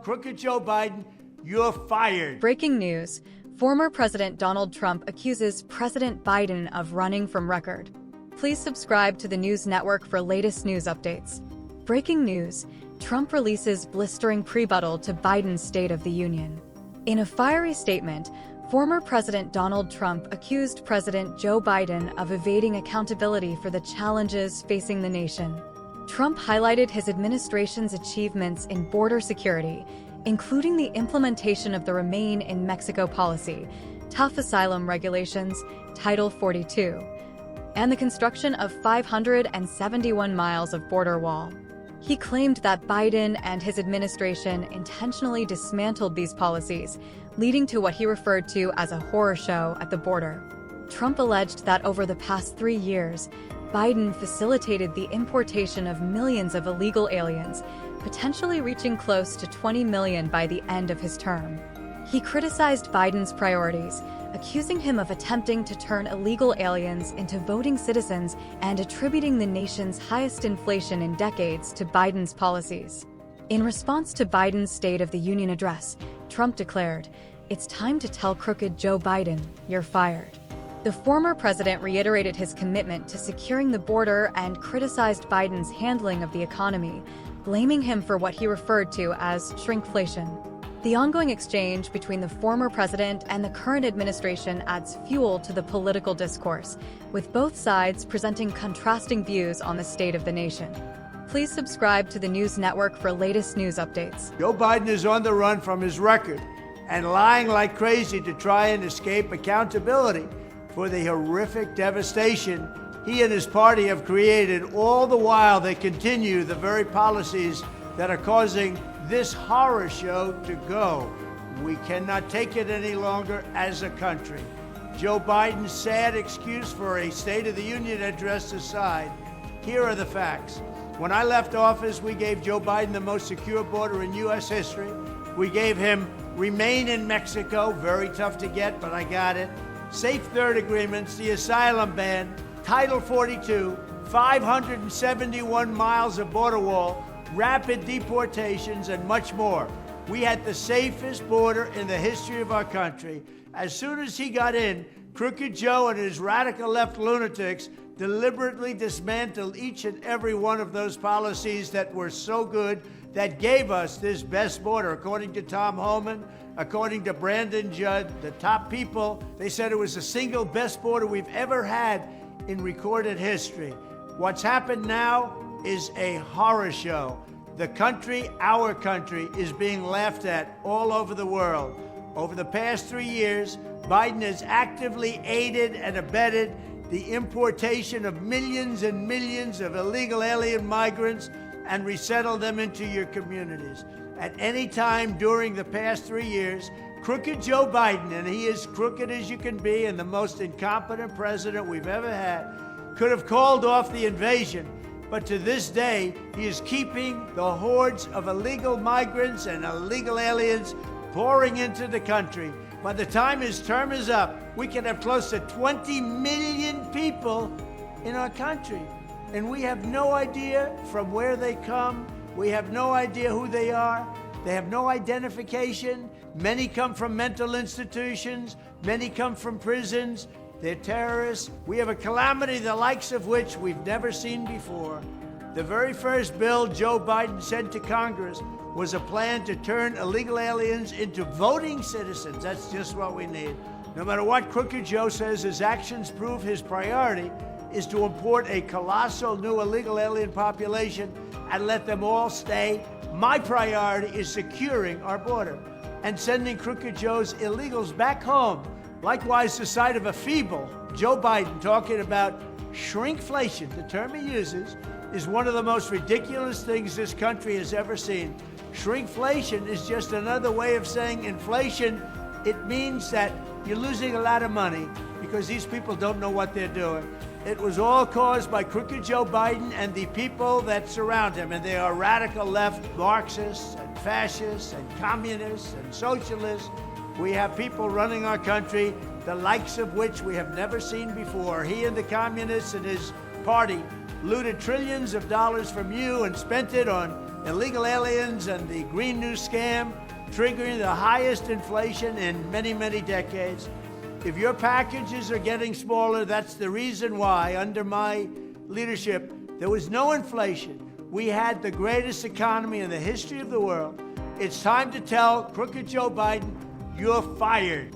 Crooked Joe Biden, you're fired. Breaking news. Former President Donald Trump accuses President Biden of running from record. Please subscribe to the news network for latest news updates. Breaking news. Trump releases blistering prebuttal to Biden's State of the Union. In a fiery statement, former President Donald Trump accused President Joe Biden of evading accountability for the challenges facing the nation. Trump highlighted his administration's achievements in border security, including the implementation of the Remain in Mexico policy, tough asylum regulations, Title 42, and the construction of 571 miles of border wall. He claimed that Biden and his administration intentionally dismantled these policies, leading to what he referred to as a horror show at the border. Trump alleged that over the past 3 years, Biden facilitated the importation of millions of illegal aliens, potentially reaching close to 20 million by the end of his term. He criticized Biden's priorities, accusing him of attempting to turn illegal aliens into voting citizens and attributing the nation's highest inflation in decades to Biden's policies. In response to Biden's State of the Union address, Trump declared, "It's time to tell crooked Joe Biden, you're fired." The former president reiterated his commitment to securing the border and criticized Biden's handling of the economy, blaming him for what he referred to as shrinkflation. The ongoing exchange between the former president and the current administration adds fuel to the political discourse, with both sides presenting contrasting views on the state of the nation. Please subscribe to the news network for latest news updates. Joe Biden is on the run from his record and lying like crazy to try and escape accountability for the horrific devastation he and his party have created. All the while they continue the very policies that are causing this horror show to go. We cannot take it any longer as a country. Joe Biden's sad excuse for a State of the Union address aside, here are the facts. When I left office, we gave Joe Biden the most secure border in U.S. history. We gave him Remain in Mexico, very tough to get, but I got it. Safe third agreements, the asylum ban, Title 42, 571 miles of border wall, rapid deportations, and much more. We had the safest border in the history of our country. As soon as he got in, Crooked Joe and his radical left lunatics deliberately dismantled each and every one of those policies that were so good, that gave us this best border. According to Tom Homan, according to Brandon Judd, the top people, they said it was the single best border we've ever had in recorded history. What's happened now is a horror show. The country, our country, is being laughed at all over the world. Over the past 3 years, Biden has actively aided and abetted the importation of millions and millions of illegal alien migrants and resettled them into your communities. At any time during the past 3 years, Crooked Joe Biden, and he is crooked as you can be and the most incompetent president we've ever had, could have called off the invasion. But to this day, he is keeping the hordes of illegal migrants and illegal aliens pouring into the country. By the time his term is up, we can have close to 20 million people in our country. And we have no idea from where they come. We have no idea who they are. They have no identification. Many come from mental institutions. Many come from prisons. They're terrorists. We have a calamity the likes of which we've never seen before. The very first bill Joe Biden sent to Congress was a plan to turn illegal aliens into voting citizens. That's just what we need. No matter what Crooked Joe says, his actions prove his priority is to import a colossal new illegal alien population and let them all stay. My priority is securing our border and sending Crooked Joe's illegals back home. Likewise, the sight of a feeble Joe Biden talking about shrinkflation, the term he uses, is one of the most ridiculous things this country has ever seen. Shrinkflation is just another way of saying inflation. It means that you're losing a lot of money because these people don't know what they're doing. It was all caused by Crooked Joe Biden and the people that surround him, and they are radical left Marxists and fascists and communists and socialists. We have people running our country, the likes of which we have never seen before. He and the communists and his party looted trillions of dollars from you and spent it on illegal aliens and the Green New Scam, triggering the highest inflation in many, many decades. If your packages are getting smaller, that's the reason why, under my leadership, there was no inflation. We had the greatest economy in the history of the world. It's time to tell crooked Joe Biden, you're fired.